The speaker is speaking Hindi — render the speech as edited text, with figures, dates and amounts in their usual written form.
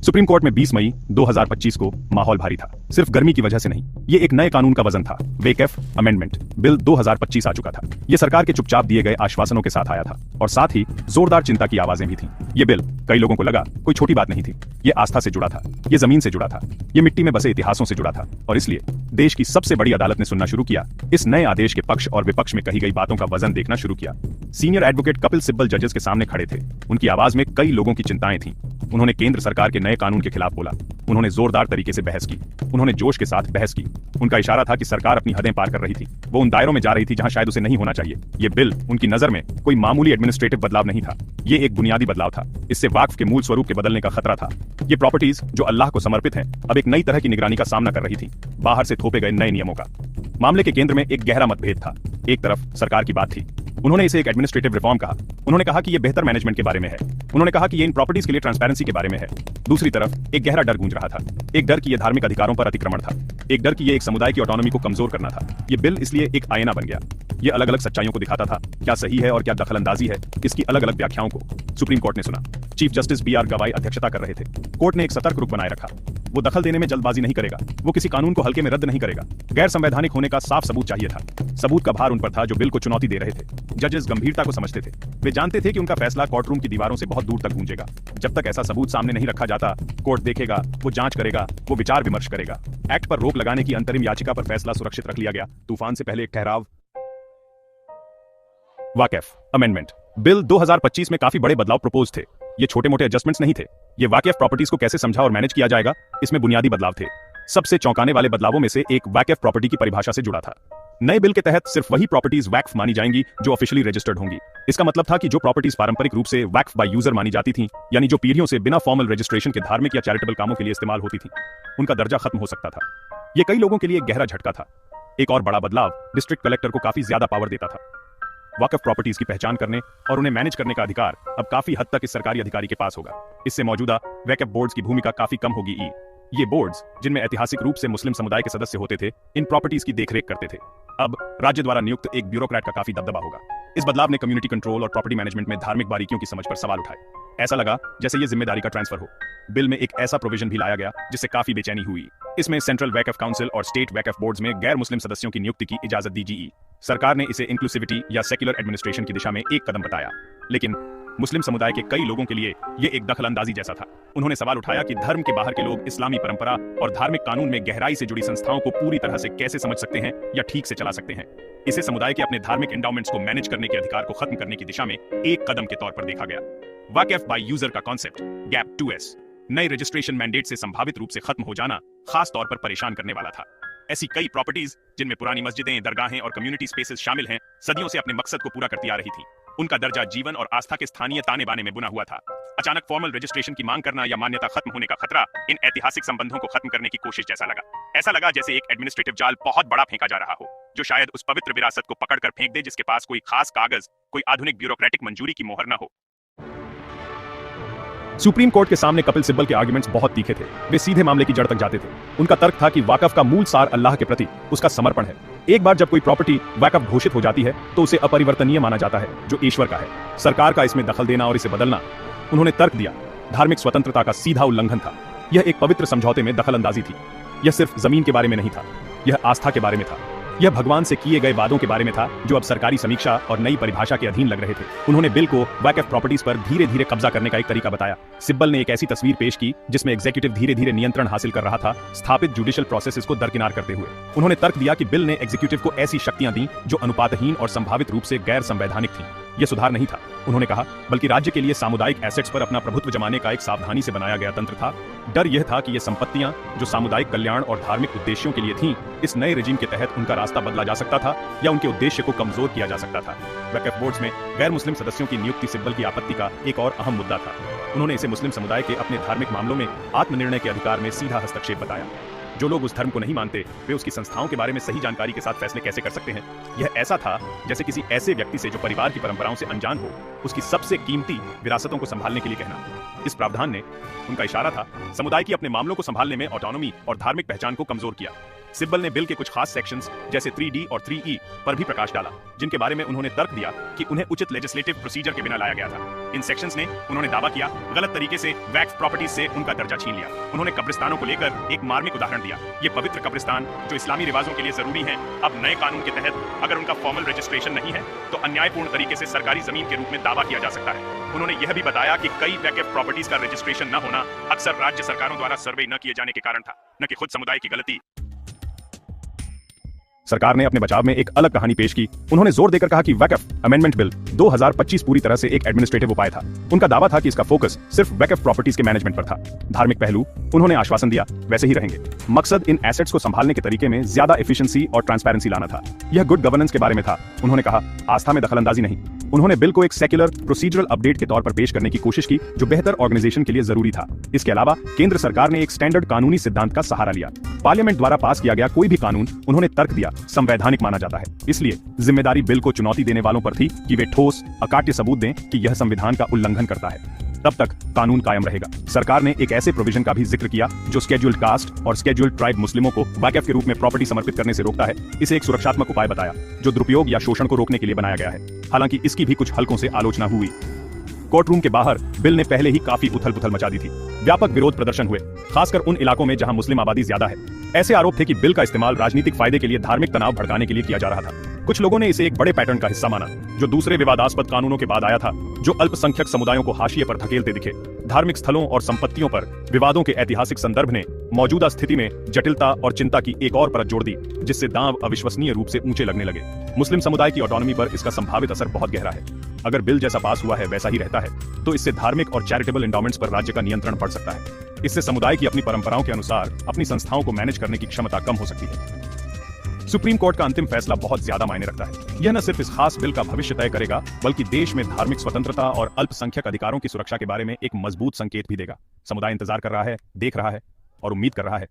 सुप्रीम कोर्ट में 20 मई 2025 को माहौल भारी था। सिर्फ गर्मी की वजह से नहीं, ये एक नए कानून का वजन था। वेकएफ अमेंडमेंट बिल 2025 आ चुका था। ये सरकार के चुपचाप दिए गए आश्वासनों के साथ आया था और साथ ही जोरदार चिंता की आवाजें भी थीं। ये बिल कई लोगों को लगा कोई छोटी बात नहीं थी। ये आस्था से जुड़ा था, ये जमीन से जुड़ा था, ये मिट्टी में बसे इतिहासों से जुड़ा था और इसलिए देश की सबसे बड़ी अदालत ने सुनना शुरू किया। इस नए आदेश के पक्ष और विपक्ष में कही गई बातों का वजन देखना शुरू किया। सीनियर एडवोकेट कपिल सिब्बल जजेस के सामने खड़े थे। उनकी आवाज में कई लोगों की चिंताएं थीं। उन्होंने केंद्र सरकार के नए कानून के खिलाफ बोला। उन्होंने जोरदार तरीके से बहस की। उन्होंने जोश के साथ बहस की। उनका इशारा था कि सरकार अपनी हदें पार कर रही थी। वो उन दायरों में जा रही थी जहां शायद उसे नहीं होना चाहिए। ये बिल उनकी नजर में कोई मामूली एडमिनिस्ट्रेटिव बदलाव नहीं था, ये एक बुनियादी बदलाव था। इससे वक्फ के मूल स्वरूप के बदलने का खतरा था। ये प्रॉपर्टीज जो अल्लाह को समर्पित हैं, अब एक नई तरह की निगरानी का सामना कर रही थी, बाहर से थोपे गए नए नियमों का। मामले के केंद्र में एक गहरा मतभेद था। एक तरफ सरकार की बात थी, उन्होंने इसे एक एडमिनिस्ट्रेटिव रिफॉर्म कहा। उन्होंने कहा कि यह बेहतर मैनेजमेंट के बारे में है। उन्होंने कहा कि यह इन प्रॉपर्टीज के लिए ट्रांसपेरेंसी के बारे में है। दूसरी तरफ एक गहरा डर गूंज रहा था। एक डर कि यह धार्मिक अधिकारों पर अतिक्रमण था। एक डर कि यह एक समुदाय की ऑटोनॉमी को कमजोर करना था। यह बिल इसलिए एक आईना बन गया। यह अलग अलग सच्चाइयों को दिखाता था। क्या सही है और क्या दखलंदाजी है, इसकी अलग अलग व्याख्याओं को सुप्रीम कोर्ट ने सुना। चीफ जस्टिस बी आर गवाई अध्यक्षता कर रहे थे। कोर्ट ने एक सतर्क रुख बनाए रखा। वो दखल देने में जल्दबाजी नहीं करेगा। वो किसी कानून को हल्के में रद्द नहीं करेगा। गैर संवैधानिक होने का साफ सबूत चाहिए था। सबूत का भार उन पर था जो बिल को चुनौती दे रहे थे। जजेस गंभीरता को समझते थे। वे जानते थे कि उनका फैसला कोर्टरूम की दीवारों से बहुत दूर तक गूंजेगा। जब तक ऐसा सबूत सामने नहीं रखा जाता, कोर्ट देखेगा, वो जांच करेगा, वो विचार विमर्श करेगा। एक्ट पर रोक लगाने की अंतरिम याचिका पर फैसला सुरक्षित रख लिया गया। तूफान से पहले एक ठहराव। वाकफ अमेंडमेंट बिल 2025 में काफी बड़े बदलाव प्रपोज थे। ये छोटे मोटे एडजस्टमेंट्स नहीं थे। ये वाकफ प्रॉपर्टीज को कैसे समझा और मैनेज किया जाएगा, इसमें बुनियादी बदलाव थे। सबसे चौंकाने वाले बदलावों में से एक वाकफ प्रॉपर्टी की परिभाषा से जुड़ा था। नए बिल के तहत सिर्फ वही प्रॉपर्टीज वक्फ मानी जाएंगी जो ऑफिशियली रजिस्टर्ड होंगी। इसका मतलब था कि जो प्रॉपर्टीज पारंपरिक रूप से वक्फ बाय यूजर मानी जाती थीं, यानी जो पीढ़ियों से बिना फॉर्मल रजिस्ट्रेशन के धार्मिक या चैरिटेबल कामों के लिए इस्तेमाल होती थीं, उनका दर्जा खत्म हो सकता था। यह कई लोगों के लिए एक गहरा झटका था। एक और बड़ा बदलाव डिस्ट्रिक्ट कलेक्टर को काफी ज्यादा पावर देता था। वक्फ प्रॉपर्टीज की पहचान करने और उन्हें मैनेज करने का अधिकार अब काफी हद तक इस सरकारी अधिकारी के पास होगा। इससे मौजूदा वक्फ बोर्ड्स की भूमिका काफी कम होगी। ये बोर्ड्स, जिनमें ऐतिहासिक रूप से मुस्लिम समुदाय के सदस्य होते थे, इन प्रॉपर्टीज की देखरेख करते थे। अब राज्य द्वारा नियुक्त एक ब्यूरोक्रेट का काफी दबदबा होगा। इस बदलाव ने कम्युनिटी कंट्रोल और प्रॉपर्टी मैनेजमेंट में धार्मिक बारीकियों की समझ पर सवाल उठाए। ऐसा लगा जैसे ये जिम्मेदारी का ट्रांसफर हो। बिल में एक ऐसा प्रोविजन भी लाया गया जिससे काफी बेचैनी हुई। इसमें सेंट्रल वक्फ काउंसिल और स्टेट वक्फ बोर्ड्स में गैर मुस्लिम सदस्यों की नियुक्ति की इजाजत दी गई। सरकार ने इसे इंक्लूसिविटी या सेक्युलर एडमिनिस्ट्रेशन की दिशा में एक कदम बताया, लेकिन मुस्लिम समुदाय के कई लोगों के लिए यह एक दखलंदाजी जैसा था। उन्होंने सवाल उठाया कि धर्म के बाहर के लोग इस्लामी परंपरा और धार्मिक कानून में गहराई से जुड़ी संस्थाओं को पूरी तरह से कैसे समझ सकते हैं या ठीक से चला सकते हैं। इसे समुदाय के अपने धार्मिक एंडाउमेंट्स को मैनेज करने के अधिकार को खत्म करने की दिशा में एक कदम के तौर पर देखा गया। वक्फ बाय यूजर का कॉन्सेप्ट गैप 2S नए रजिस्ट्रेशन मैंडेट से संभावित रूप से खत्म हो जाना खास तौर पर परेशान करने वाला था। ऐसी कई प्रॉपर्टीज जिनमें पुरानी मस्जिदें, दरगाहें और कम्युनिटी स्पेसेस शामिल हैं, सदियों से अपने मकसद को पूरा करती आ रही थी। उनका दर्जा जीवन और आस्था के स्थानीय ताने बाने में बुना हुआ था। अचानक फॉर्मल रजिस्ट्रेशन की मांग करना या मान्यता खत्म होने का खतरा इन ऐतिहासिक संबंधों को खत्म करने की कोशिश जैसा लगा। ऐसा लगा जैसे एक एडमिनिस्ट्रेटिव जाल बहुत बड़ा फेंका जा रहा हो, जो शायद उस पवित्र विरासत को पकड़कर फेंक दे जिसके पास कोई खास कागज, कोई आधुनिक ब्यूरोक्रेटिक मंजूरी की मोहर न हो। सुप्रीम कोर्ट के सामने कपिल सिब्बल के आर्गुमेंट्स बहुत तीखे थे। वे सीधे मामले की जड़ तक जाते थे। उनका तर्क था कि वाकफ का मूल सार अल्लाह के प्रति उसका समर्पण है। एक बार जब कोई प्रॉपर्टी वाकफ घोषित हो जाती है तो उसे अपरिवर्तनीय माना जाता है, जो ईश्वर का है। सरकार का इसमें दखल देना और इसे बदलना, उन्होंने तर्क दिया, धार्मिक स्वतंत्रता का सीधा उल्लंघन था। यह एक पवित्र समझौते में दखल अंदाजी थी। यह सिर्फ जमीन के बारे में नहीं था, यह आस्था के बारे में था। यह भगवान से किए गए वादों के बारे में था जो अब सरकारी समीक्षा और नई परिभाषा के अधीन लग रहे थे। उन्होंने बिल को वक्फ प्रॉपर्टीज पर धीरे धीरे कब्जा करने का एक तरीका बताया। सिब्बल ने एक ऐसी तस्वीर पेश की जिसमें एग्जीक्यूटिव धीरे धीरे नियंत्रण हासिल कर रहा था, स्थापित जुडिशियल प्रोसेसेस को दरकिनार करते हुए। उन्होंने तर्क दिया कि बिल ने एग्जीक्यूटिव को ऐसी शक्तियां दी जो अनुपातहीन और संभावित रूप से गैर संवैधानिक थीं। यह सुधार नहीं था, उन्होंने कहा, बल्कि राज्य के लिए सामुदायिक एसेट्स पर अपना प्रभुत्व जमाने का एक सावधानी से बनाया गया तंत्र था। डर यह था कि ये संपत्तियां जो सामुदायिक कल्याण और धार्मिक उद्देश्यों के लिए थीं, इस नए रेजिम के तहत उनका रास्ता बदला जा सकता था या उनके उद्देश्य को कमजोर किया जा सकता था। वक्फ बोर्ड्स में गैर मुस्लिम सदस्यों की नियुक्ति सिब्बल की आपत्ति का एक और अहम मुद्दा था। उन्होंने इसे मुस्लिम समुदाय के अपने धार्मिक मामलों में आत्मनिर्णय के अधिकार में सीधा हस्तक्षेप बताया। जो लोग उस धर्म को नहीं मानते, वे उसकी संस्थाओं के बारे में सही जानकारी के साथ फैसले कैसे कर सकते हैं। यह ऐसा था जैसे किसी ऐसे व्यक्ति से जो परिवार की परंपराओं से अनजान हो, उसकी सबसे कीमती विरासतों को संभालने के लिए कहना। इस प्रावधान ने, उनका इशारा था, समुदाय की अपने मामलों को संभालने में ऑटोनॉमी और धार्मिक पहचान को कमजोर किया। सिब्बल ने बिल के कुछ खास सेक्शंस जैसे 3D और 3E पर भी प्रकाश डाला, जिनके बारे में उन्होंने तर्क दिया कि उन्हें उचित लेजिस्लेटिव प्रोसीजर के बिना लाया गया था। इन सेक्शंस ने, उन्होंने दावा किया, गलत तरीके से वैक्फ प्रॉपर्टीज से उनका दर्जा छीन लिया। उन्होंने कब्रिस्तानों को लेकर एक मार्मिक उदाहरण दिया। ये पवित्र कब्रिस्तान जो इस्लामी रिवाजों के लिए जरूरी हैं, अब नए कानून के तहत अगर उनका फॉर्मल रजिस्ट्रेशन नहीं है तो अन्यायपूर्ण तरीके से सरकारी जमीन के रूप में दावा किया जा सकता है। उन्होंने यह भी बताया कि कई वैकफ प्रॉपर्टीज का रजिस्ट्रेशन न होना अक्सर राज्य सरकारों द्वारा सर्वे न किए जाने के कारण था, न कि खुद समुदाय की गलती। सरकार ने अपने बचाव में एक अलग कहानी पेश की। उन्होंने जोर देकर कहा कि वैकफ अमेंडमेंट बिल 2025 पूरी तरह से एक एडमिनिस्ट्रेटिव उपाय था। उनका दावा था कि इसका फोकस सिर्फ वैकफ प्रॉपर्टीज के मैनेजमेंट पर था। धार्मिक पहलू, उन्होंने आश्वासन दिया, वैसे ही रहेंगे। मकसद इन एसेट्स को संभालने के तरीके में ज्यादा एफिशिएंसी और ट्रांसपेरेंसी लाना था। यह गुड गवर्नेंस के बारे में था। उन्होंने कहा, आस्था में दखलंदाजी नहीं। उन्होंने बिल को एक सेक्युलर प्रोसीजरल अपडेट के तौर पर पेश करने की कोशिश की जो बेहतर ऑर्गेनाइजेशन के लिए जरूरी था। इसके अलावा केंद्र सरकार ने एक स्टैंडर्ड कानूनी सिद्धांत का सहारा लिया। पार्लियामेंट द्वारा पास किया गया कोई भी कानून, उन्होंने तर्क दिया, संवैधानिक माना जाता है। इसलिए जिम्मेदारी बिल को चुनौती देने वालों पर थी कि वे ठोस अकाट्य सबूत दें कि यह संविधान का उल्लंघन करता है। तब तक कानून कायम रहेगा। सरकार ने एक ऐसे प्रोविजन का भी जिक्र किया जो स्केड्यूल्ड कास्ट और स्केड्यूल्ड ट्राइब मुस्लिमों को वाकफ के रूप में प्रॉपर्टी समर्पित करने से रोकता है। इसे एक सुरक्षात्मक उपाय बताया जो दुरुपयोग या शोषण को रोकने के लिए बनाया गया है। हालांकि इसकी भी कुछ हलकों से आलोचना हुई। कोर्ट रूम के बाहर बिल ने पहले ही काफी उथल पुथल मचा दी थी। व्यापक विरोध प्रदर्शन हुए, खासकर उन इलाकों में जहां मुस्लिम आबादी ज्यादा है। ऐसे आरोप थे कि बिल का इस्तेमाल राजनीतिक फायदे के लिए धार्मिक तनाव भड़काने के लिए किया जा रहा था। कुछ लोगों ने इसे एक बड़े पैटर्न का हिस्सा माना जो दूसरे विवादास्पद कानूनों के बाद आया था, जो अल्पसंख्यक समुदायों को हाशिए पर धकेलते दिखे। धार्मिक स्थलों और संपत्तियों पर विवादों के ऐतिहासिक संदर्भ ने मौजूदा स्थिति में जटिलता और चिंता की एक और परत जोड़ दी, जिससे दांव अविश्वसनीय रूप से ऊंचे लगने लगे। मुस्लिम समुदाय की ऑटोनॉमी पर इसका संभावित असर बहुत गहरा है। अगर बिल जैसा पास हुआ है वैसा ही रहता है तो इससे धार्मिक और चैरिटेबल एंडोमेंट्स पर राज्य का नियंत्रण बढ़ सकता है। इससे समुदाय की अपनी परंपराओं के अनुसार अपनी संस्थाओं को मैनेज करने की क्षमता कम हो सकती है। सुप्रीम कोर्ट का अंतिम फैसला बहुत ज्यादा मायने रखता है। यह न सिर्फ इस खास बिल का भविष्य तय करेगा, बल्कि देश में धार्मिक स्वतंत्रता और अल्पसंख्यक अधिकारों की सुरक्षा के बारे में एक मजबूत संकेत भी देगा। समुदाय इंतजार कर रहा है, देख रहा है और उम्मीद कर रहा है